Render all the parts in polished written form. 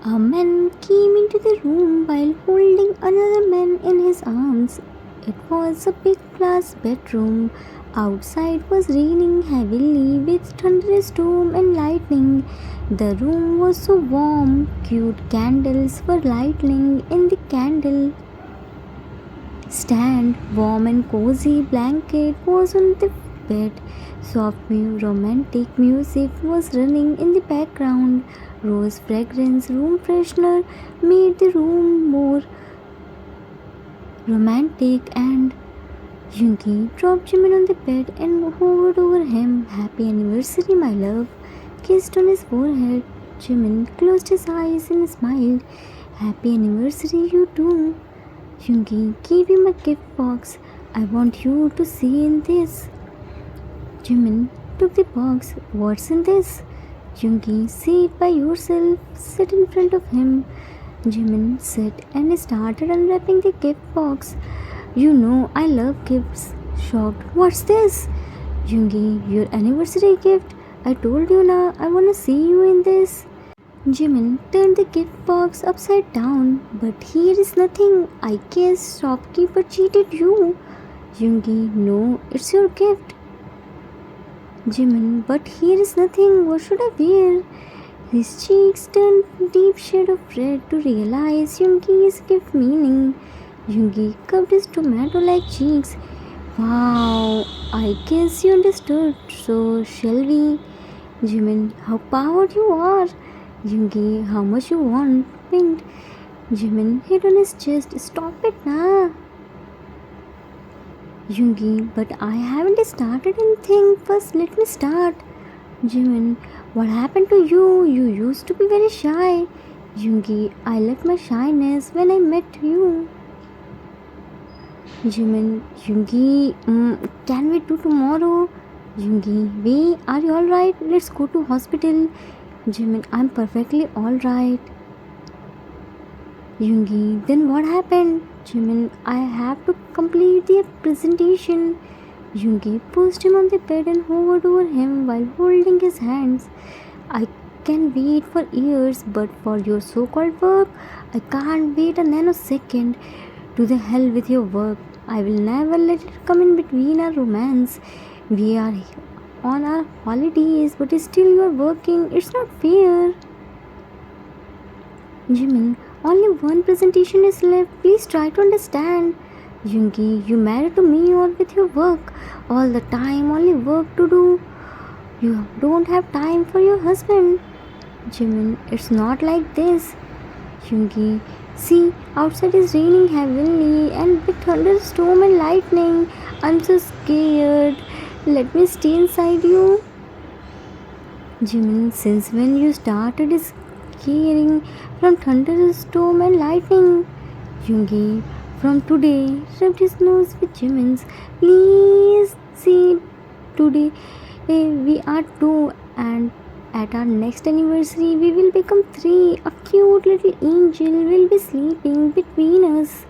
A man came into the room while holding another man in his arms. It was a big glass bedroom. Outside was raining heavily with thunderstorm and lightning. The room was so warm, cute candles were lighting in the candle stand. Warm and cozy blanket was on the bed. Romantic music was running in the background. Rose fragrance room freshener made the room more romantic, and Yungi dropped Jimin on the bed and hovered over him. Happy anniversary, my love. Kissed on his forehead. Jimin closed his eyes and smiled. Happy anniversary, you too. Yungi gave him a gift box. I want you to see in this. Jimin took the box. What's in this? Yungi, see it by yourself. Sit in front of him. Jimin sat and started unwrapping the gift box. You know I love gifts. Shocked. What's this? Yungi, your anniversary gift. I told you na, I wanna see you in this. Jimin turned the gift box upside down. But here is nothing. I guess shopkeeper cheated you. Yungi, no, it's your gift. Jimin, but here is nothing. What should I wear? His cheeks turned deep shade of red to realize Yungi's gift meaning. Yungi cupped his tomato-like cheeks. Wow, I guess you understood. So shall we? Jimin, how powered you are. Yungi, how much you want? Wind. Jimin hit on his chest. Stop it now. Yungi, but I haven't started anything. First, let me start. Jimin, what happened to you? You used to be very shy. Yungi, I left my shyness when I met you. Jimin, Yungi, can we do tomorrow? Yungi, wait, are you alright? Let's go to hospital. Jimin, I'm perfectly alright. Yungi, then what happened? Jimin, I have to complete the presentation. Yungi pushed him on the bed and hovered over him while holding his hands. I can wait for years, but for your so-called work, I can't wait a nanosecond. To the hell with your work. I will never let it come in between our romance. We are on our holidays, but still you are working. It's not fair. Jimin, only one presentation is left. Please try to understand. Yungi, you married to me or with your work. All the time, only work to do. You don't have time for your husband. Jimin, it's not like this. Yungi, see, outside is raining heavily and with thunderstorm and lightning. I'm so scared. Let me stay inside you. Jimin, since when you started scaring from thunderstorm and lightning? Yungi, from today, rubbed his nose with Jimin's. Please see, today we are two, and at our next anniversary we will become three. A cute little angel will be sleeping between us.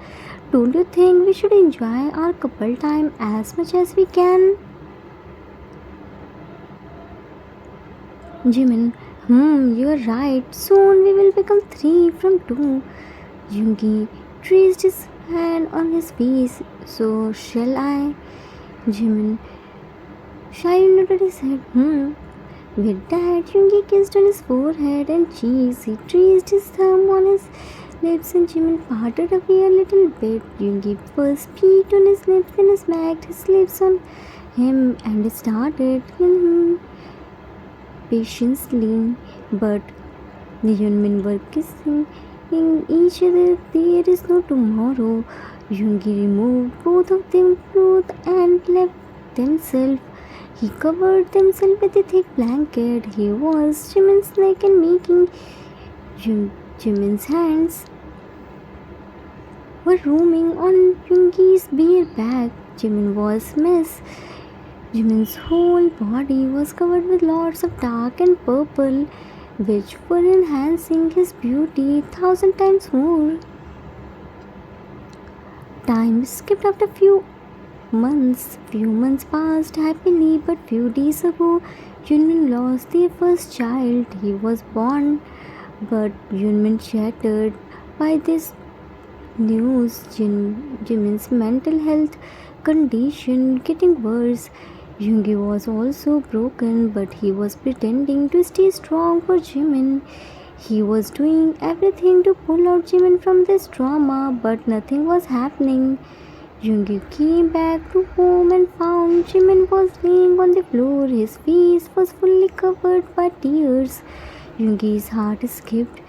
Don't you think we should enjoy our couple time as much as we can? Jimin, you're right. Soon we will become three from two. Yungi traced his hand on his face. So shall I? Jimin shyly nodded his head. With that, Yungi kissed on his forehead and cheeks. He traced his thumb on his lips and Jimin parted away a little bit. Yungi first peeked on his lips, then smacked his lips on him and started patiently. But the Yunmin were kissing each other. There is no tomorrow. Yungi removed both of them clothes and left themselves. He covered himself with a thick blanket. He was Jimin's neck and making Jimin's hands were roaming on Yungi's bare back. Jimin was mess. Jimin's whole body was covered with lots of dark and purple, which were enhancing his beauty 1,000 times more. Time skipped after few months. Few months passed happily, but few days ago, Jimin lost their first child. He was born But Yunmin shattered by this news. Jimin's mental health condition getting worse. Yoongi was also broken, but he was pretending to stay strong for Jimin. He was doing everything to pull out Jimin from this drama, but nothing was happening. Yoongi came back to home and found Jimin was laying on the floor. His face was fully covered by tears. Yoongi's heart skipped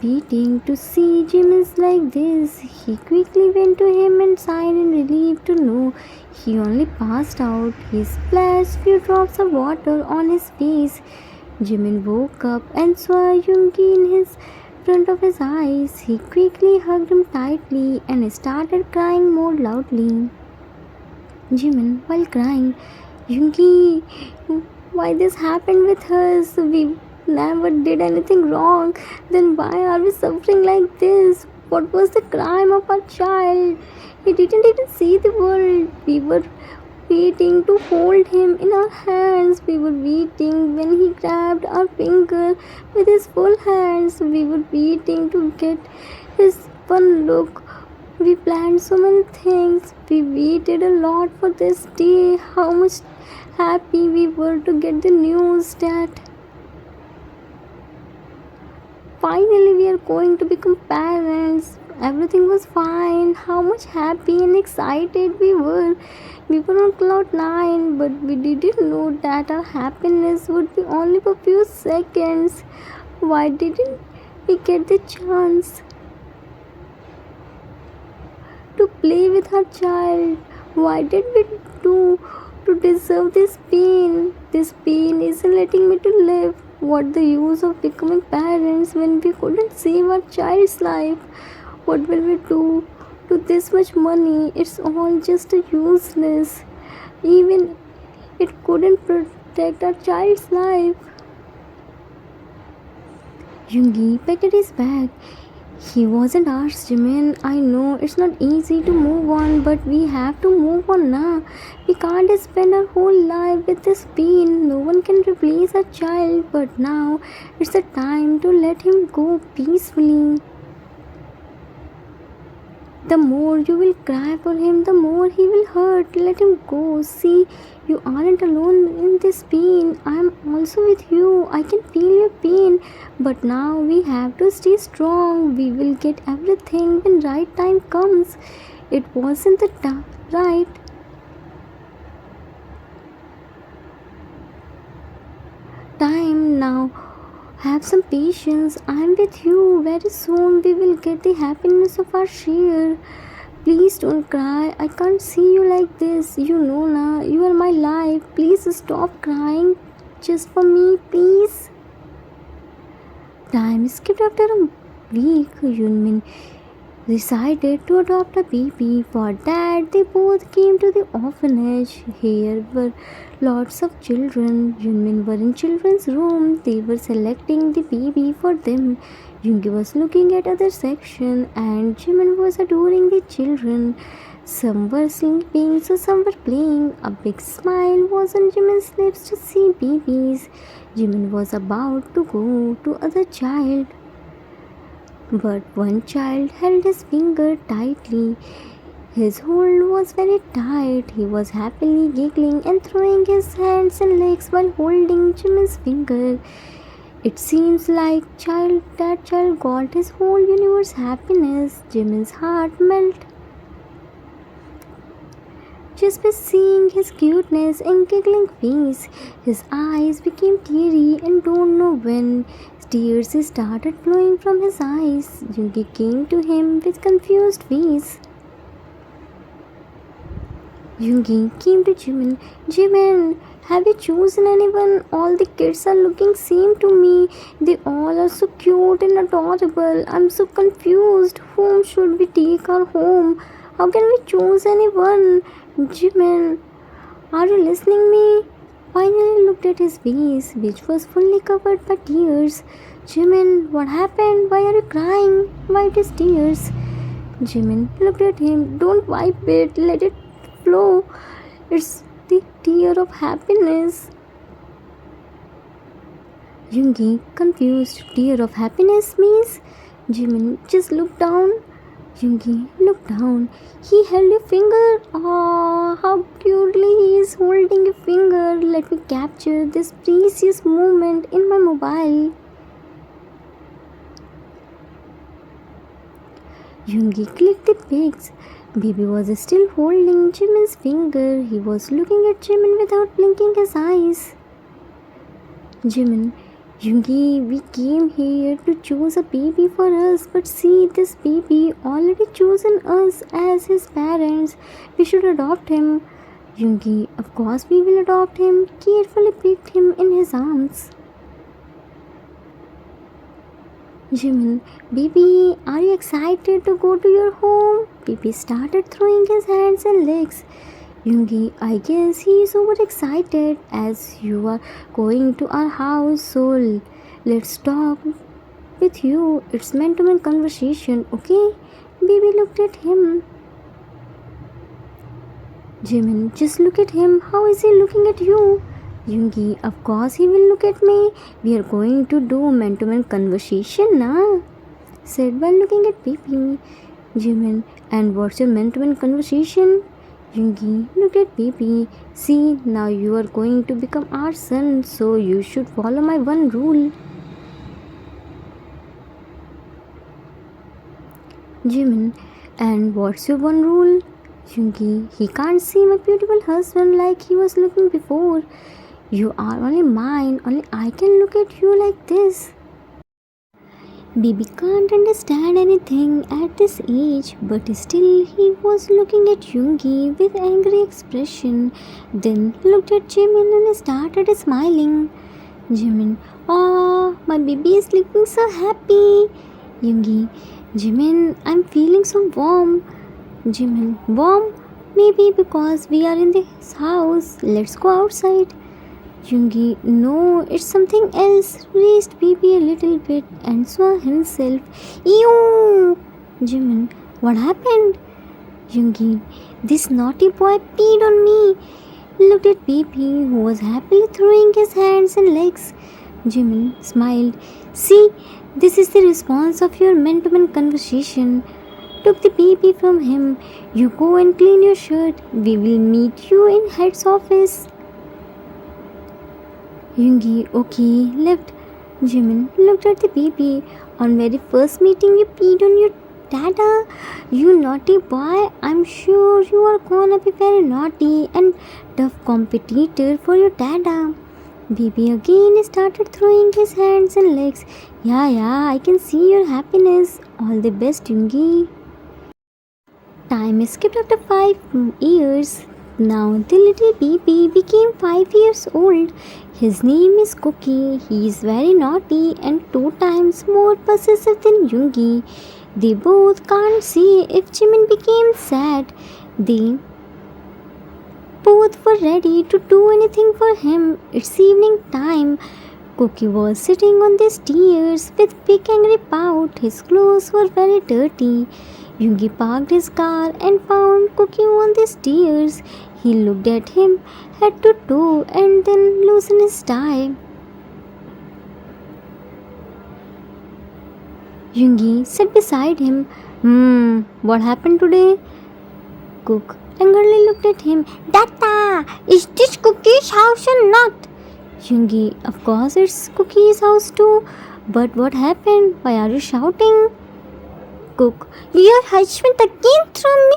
beating to see Jimin's like this. He quickly went to him and sighed in relief to know he only passed out. He splashed few drops of water on his face. Jimin woke up and saw Yoongi in his front of his eyes. He quickly hugged him tightly and started crying more loudly. Jimin, while crying, Yoongi, why this happened with us? We never did anything wrong. Then why are we suffering like this? What was the crime of our child? He didn't even see the world. We were waiting to hold him in our hands. We were waiting when he grabbed our finger with his full hands. We were waiting to get his one look. We planned so many things. We waited a lot for this day. How much happy we were to get the news that finally we are going to become parents. Everything was fine. How much happy and excited we were. We were on cloud 9, but we didn't know that our happiness would be only for few seconds. Why didn't we get the chance to play with our child? Why did we do to deserve this pain? This pain isn't letting me to live. What the use of becoming parents when we couldn't save our child's life? What will we do to this much money? It's all just a useless. Even it couldn't protect our child's life. Yoongi packed his bag. He wasn't ours, Jimin. I know it's not easy to move on, but we have to move on now. We can't spend our whole life with this pain. No one can replace our child, but now it's the time to let him go peacefully. The more you will cry for him, the more he will hurt. Let him go. See, you aren't alone in this pain. I am also with you. I can feel your pain. But now we have to stay strong. We will get everything when right time comes. It wasn't the right time now. Have some patience. I'm with you. Very soon we will get the happiness of our share. Please don't cry. I can't see you like this. You know na. You are my life. Please stop crying. Just for me, please. Time skipped after a week. Yunmin decided to adopt a baby. For that, they both came to the orphanage. Here were lots of children. Yunmin were in children's room. They were selecting the baby for them. Yoongi was looking at other section and Jimin was adoring the children. Some were sleeping, so some were playing. A big smile was on Jimin's lips to see babies. Jimin was about to go to other child, but one child held his finger tightly. His hold was very tight. He was happily giggling and throwing his hands and legs while holding Jimin's finger. It seems like that child got his whole universe happiness. Jimin's heart melted just by seeing his cuteness and giggling face. His eyes became teary and don't know when. Tears started flowing from his eyes. Yoongi came to him with confused face. Yoongi came to Jimin. Jimin, have you chosen anyone? All the kids are looking same to me. They all are so cute and adorable. I'm so confused. Whom should we take our home? How can we choose anyone? Jimin, are you listening me? Finally looked at his face, which was fully covered by tears. Jimin, what happened? Why are you crying? Wiped his tears. Jimin looked at him. Don't wipe it. Let it flow. It's the tear of happiness. Yoongi, confused, tear of happiness means Jimin just looked down. Yoongi looked down. He held a finger. Oh, how cutely he is holding a finger. Let me capture this precious moment in my mobile. Yoongi clicked the pics. Baby was still holding Jimin's finger. He was looking at Jimin without blinking his eyes. Jimin, Yoongi, we came here to choose a baby for us, but see, this baby already chosen us as his parents. We should adopt him. Yoongi, of course we will adopt him. Carefully picked him in his arms. Jimin, baby, are you excited to go to your home? Baby started throwing his hands and legs. Yoongi, I guess he is overexcited as you are going to our house, so let's talk with you. It's meant to be conversation, okay? Baby looked at him. Jimin, just look at him. How is he looking at you? Yoongi, of course he will look at me. We are going to do man-to-man conversation, na? Said while looking at baby. Jimin, and what's your man-to-man conversation? Yoongi looked at baby. See, now you are going to become our son, so you should follow my one rule. Jimin, and what's your one rule? Yoongi, he can't see my beautiful husband like he was looking before. You are only mine, only I can look at you like this. Baby can't understand anything at this age, but still he was looking at Yoongi with angry expression, then looked at Jimin and started smiling. Jimin, oh, my baby is looking so happy. Yoongi, Jimin, I'm feeling so warm. Jimin, warm? Maybe because we are in this house. Let's go outside. Yoongi, no, it's something else. Raised baby a little bit and saw himself. Ew! Jimin, what happened? Yoongi, this naughty boy peed on me. Looked at baby who was happily throwing his hands and legs. Jimin smiled. See, this is the response of your man-to-man conversation. Took the baby from him. You go and clean your shirt. We will meet you in head's office. Yoongi, okay, left. Jimin looked at the baby. On very first meeting, you peed on your dada. You naughty boy. I'm sure you are gonna be very naughty and tough competitor for your dada. Baby again started throwing his hands and legs. Yeah, I can see your happiness. All the best, Yoongi. Time skipped after 5 years. Now the little baby became 5 years old. His name is Cookie. He is very naughty and 2 times more possessive than Yoongi. They both can't see if Jimin became sad. They both were ready to do anything for him. It's evening time. Cookie was sitting on the stairs with big angry pout. His clothes were very dirty. Yoongi parked his car and found Cookie on the stairs. He looked at him head to toe and then loosened his tie. Yoongi sat beside him. What happened today? Cook angrily looked at him. Dada, is this Cookie's house or not? Yoongi, of course it's Cookie's house too. But what happened? Why are you shouting? Cook, your husband again threw me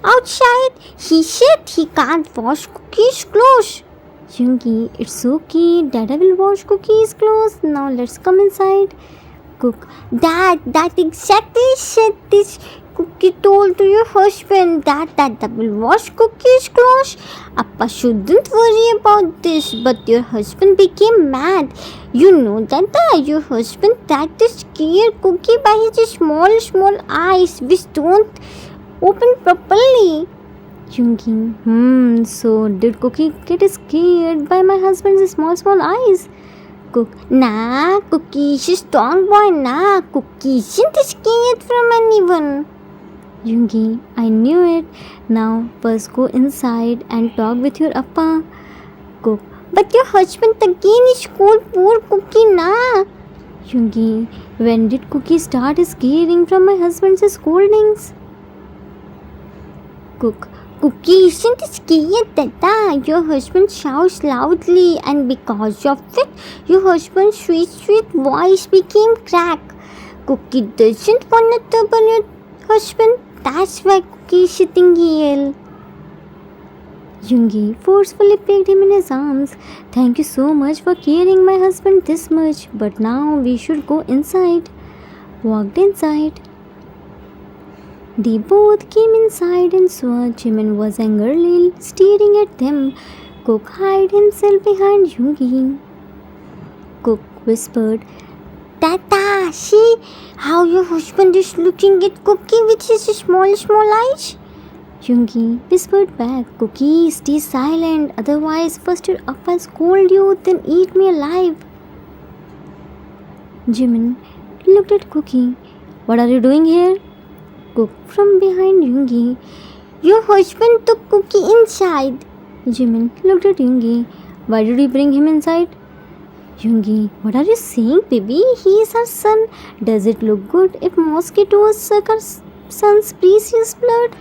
outside. He said he can't wash Cookie's clothes. Yoongi, it's okay. Dada will wash Cookie's clothes. Now let's come inside. Cook, Dad, that exactly said this. Cookie told to your husband that Dada will wash Cookie's clothes. Appa shouldn't worry about this, but your husband became mad. You know, Dada, your husband tried to scare Cookie by his small eyes, which don't open properly. Yoongi, so did Cookie get scared by my husband's small eyes? Cook, nah, Cookie is a strong boy, nah. Cookie isn't scared from anyone. Yoongi, I knew it. Now first go inside and talk with your appa. Cook, But your husband again is called poor Cookie na. Yoongi, when did Cookie start scaring from my husband's scoldings? Cookie isn't scared, Dada. Your husband shouts loudly, and because of it, your husband's sweet voice became crack. Cookie doesn't want to trouble your husband. That's why Cookie is sitting here. Yoongi forcefully picked him in his arms. Thank you so much for caring my husband this much, but now we should go inside. Walked inside. They both came inside and saw Jimin was angrily staring at them. Cook hid himself behind Yoongi. Cook whispered, Tata, see how your husband is looking at Cookie with his small eyes? Yoongi whispered back, Cookie, stay silent, otherwise first your appa scold you, then eat me alive. Jimin looked at Cookie. What are you doing here? Cook from behind Yoongi. Your husband took Cookie inside. Jimin looked at Yoongi. Why did you bring him inside? Yoongi, what are you saying, baby? He is our son. Does it look good if mosquitoes suck our son's precious blood?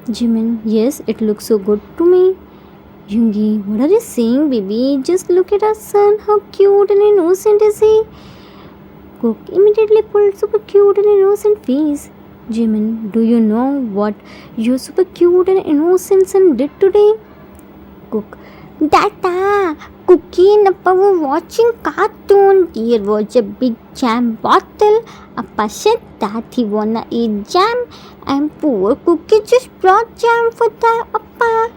Jimin, yes, it looks so good to me. Yoongi, what are you saying, baby? Just look at our son. How cute and innocent is he? Cook immediately pulled super cute and innocent face. Jimin, do you know what your super cute and innocent son did today? Cook, Dada, Cookie and Appa were watching cartoon. There was a big jam bottle. Appa said that he wanna eat jam, and poor Cookie just brought jam for the Appa.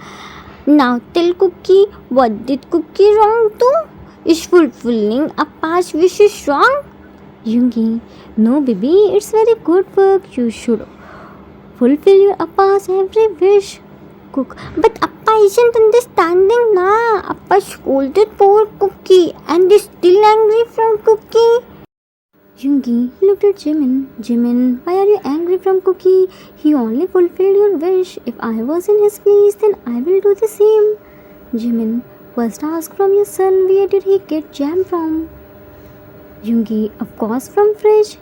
Now tell Cookie, what did Cookie wrong do? Is fulfilling Appa's wishes wrong? Yoongi, no baby, it's very good work. You should fulfill your Appa's every wish. Cook, but Appa isn't understanding na. Appa scolded poor Cookie and is still angry from Cookie. Yoongi looked at Jimin. Jimin, why are you angry from Cookie? He only fulfilled your wish. If I was in his place, then I will do the same. Jimin, first ask from your son, where did he get jam from? Yoongi, of course from fridge.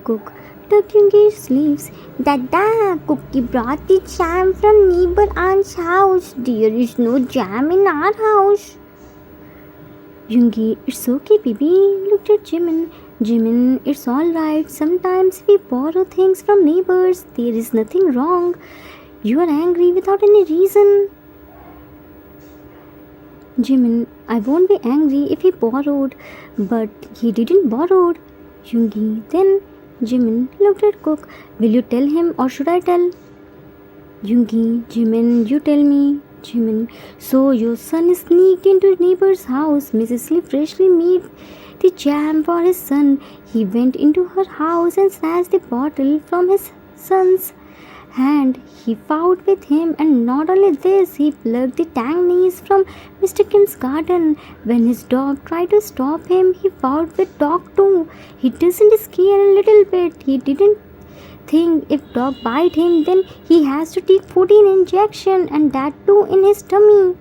Cook took Yoongi's sleeves. Dada, Cookie brought the jam from neighbor aunt's house. There is no jam in our house. Yoongi, it's okay, baby. Looked at Jimin. Jimin, it's alright. Sometimes we borrow things from neighbors. There is nothing wrong. You are angry without any reason. Jimin, I won't be angry if he borrowed, but he didn't borrow. Yoongi, then Jimin looked at Cook. Will you tell him or should I tell? Yoongi, Jimin, you tell me. Jimin, so your son sneaked into neighbor's house. Mrs. Lee freshly made the jam for his son. He went into her house and snatched the bottle from his son's hand. He fought with him, and not only this, he plucked the tang from Mr. Kim's garden. When his dog tried to stop him, he fought with dog too. He doesn't scare a little bit. He didn't think if dog bite him, then he has to take 14 injection, and that too in his tummy.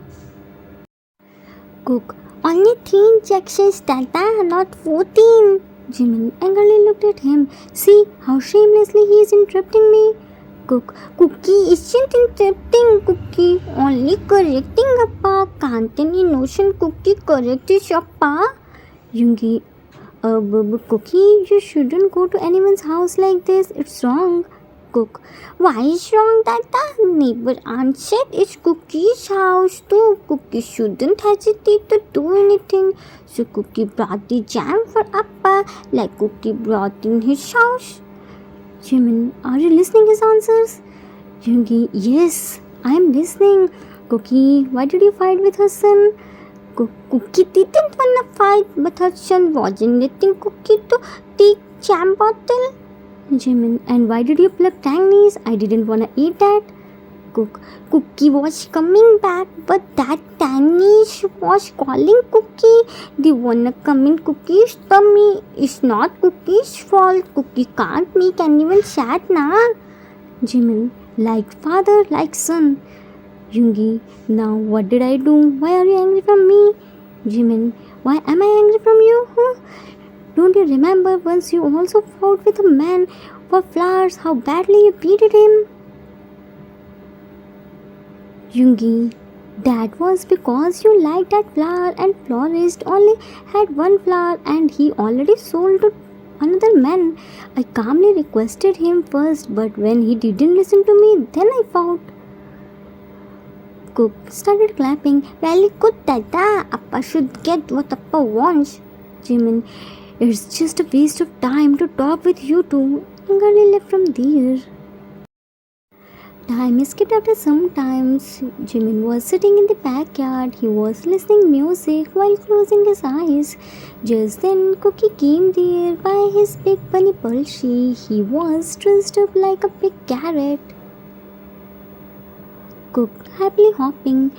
Cook, only 3 injections, Tata, not 14. Jimin angrily looked at him. See how shamelessly he is interrupting me. Cook, Cookie isn't interrupting Cookie, only correcting Appa. Can't an innocent Cookie correct his Appa? Yoongi, Cookie, you shouldn't go to anyone's house like this. It's wrong. Cook, why is wrong, Tata? Neighbor aunt said it's Cookie's house too. Cookie shouldn't hesitate to do anything. So Cookie brought the jam for Appa like Cookie brought in his house. Jimin, are you listening his answers? Yoongi, yes, I am listening. Cookie, why did you fight with her son? Cookie didn't wanna fight, but her son wasn't letting Cookie to take jam bottle. Jimin, and why did you pluck tangies? I didn't wanna eat that. Cookie was coming back, but that tangies was calling Cookie. They wanna come in Cookie's tummy. It's not Cookie's fault. Cookie can't make anyone sad, na. Jimin, like father, like son. Yoongi, now what did I do? Why are you angry from me? Jimin, why am I angry from you? Huh? Don't you remember once you also fought with a man for flowers, how badly you beated him? Yoongi, that was because you liked that flower and florist only had one flower and he already sold to another man. I calmly requested him first, but when he didn't listen to me, then I fought. Cook started clapping. Very good, Dada. Appa should get what Appa wants. Jimin, it's just a waste of time to talk with you two. Angrily left from there. Time skipped after some time. Jimin was sitting in the backyard. He was listening music while closing his eyes. Just then Cookie came there by his big bunny Pulshi. He was dressed up like a big carrot. Cook happily hopping.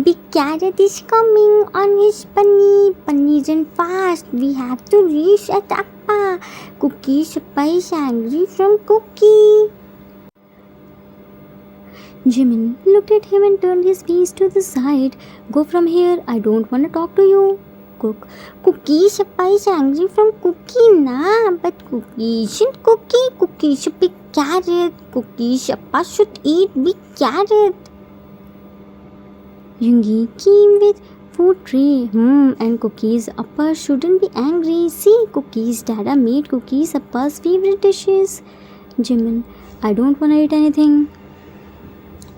Big carrot is coming on his bunny. Bunny isn't fast. We have to reach at Appa. Cookie Shappa is angry from Cookie. Jimin looked at him and turned his face to the side. Go from here. I don't want to talk to you. Cook. Cookie Shappa is angry from Cookie na. But Cookie isn't Cookie. Cookie should be carrot. Cookie Shappa should eat big carrot. Yoongi came with food tray. And Cookie's Appa shouldn't be angry. See, Cookie's Dada made Cookie's Appa's favorite dishes. Jimin, I don't want to eat anything.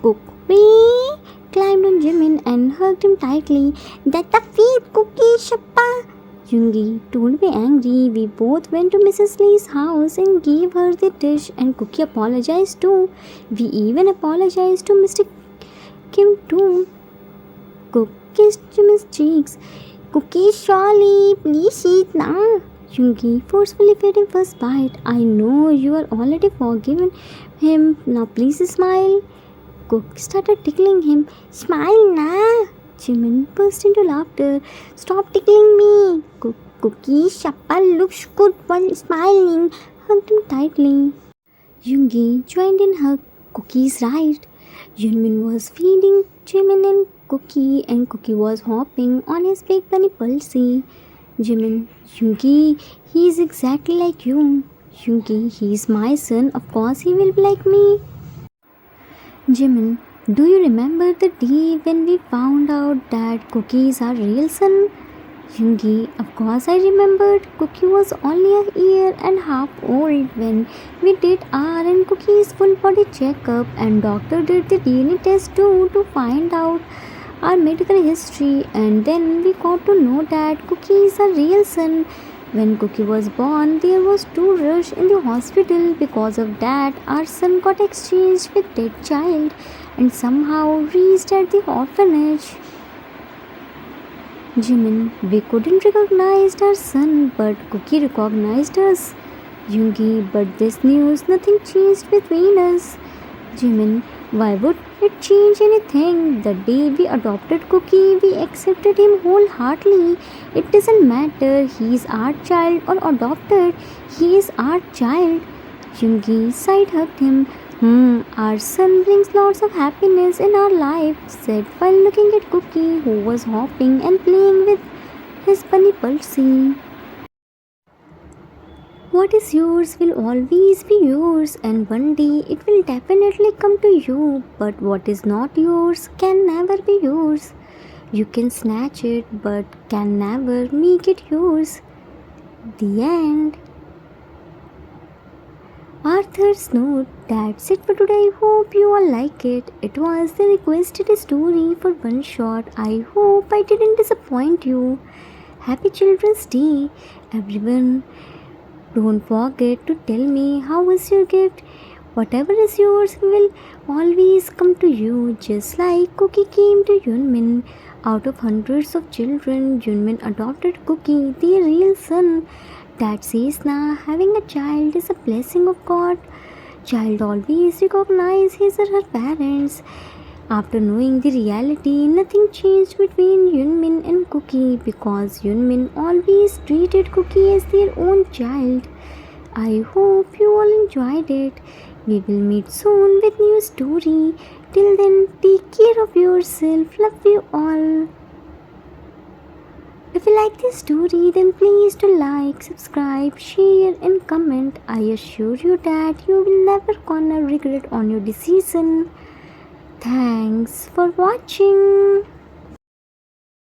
Cook climbed on Jimin and hugged him tightly. Dada feed Cookie Shappa. Yoongi, don't be angry. We both went to Mrs. Lee's house and gave her the dish and Cookie apologized too. We even apologized to Mr. Kim too. Cook kissed Jimin's cheeks. Cookie, surely, please eat now. Yoongi forcefully fed him first bite. I know you are already forgiven him. Now please smile. Cook started tickling him. Smile na. Jimin burst into laughter. Stop tickling me. Cookie Shappa looks good while smiling. Hugged him tightly. Yoongi joined in hug. Cookie's right. Yunmin was feeding Jimin and Cookie was hopping on his big bunny Pulsi. Jimin, Yoongi, he is exactly like you. Yoongi, he is my son. Of course he will be like me. Jimin, do you remember the day when we found out that Cookie is our real son? Yoongi, of course I remembered. Cookie was only a year and a half old when we did our and Cookie's full body checkup and doctor did the DNA test too to find out our medical history and then we got to know that Cookie is a real son. When Cookie was born, there was too rush in the hospital. Because of that, our son got exchanged with dead child and somehow reached at the orphanage. Jimin, we couldn't recognize our son, but Cookie recognized us. Yoongi, but this news, nothing changed between us. Jimin, why would it change anything? The day we adopted Cookie, we accepted him wholeheartedly. It doesn't matter, he is our child or adopted, he is our child. Yoongi side hugged him. Our son brings lots of happiness in our life, said while looking at Cookie, who was hopping and playing with his bunny Pulsi. What is yours will always be yours, and one day it will definitely come to you. But what is not yours can never be yours. You can snatch it, but can never make it yours. The end. Arthur's note. That's it for today. Hope you all like it. It was the requested story for one shot. I hope I didn't disappoint you. Happy Children's Day, everyone. Don't forget to tell me how was your gift. Whatever is yours will always come to you, just like Cookie came to Yunmin. Out of hundreds of children, Yunmin adopted Cookie, the real son. That says na, having a child is a blessing of God. Child always recognize his or her parents. After knowing the reality, nothing changed between Yunmin and Cookie because Yunmin always treated Cookie as their own child. I hope you all enjoyed it. We will meet soon with new story. Till then, take care of yourself. Love you all. If you like this story, then please do like, subscribe, share, and comment. I assure you that you will never gonna regret on your decision. Thanks for watching.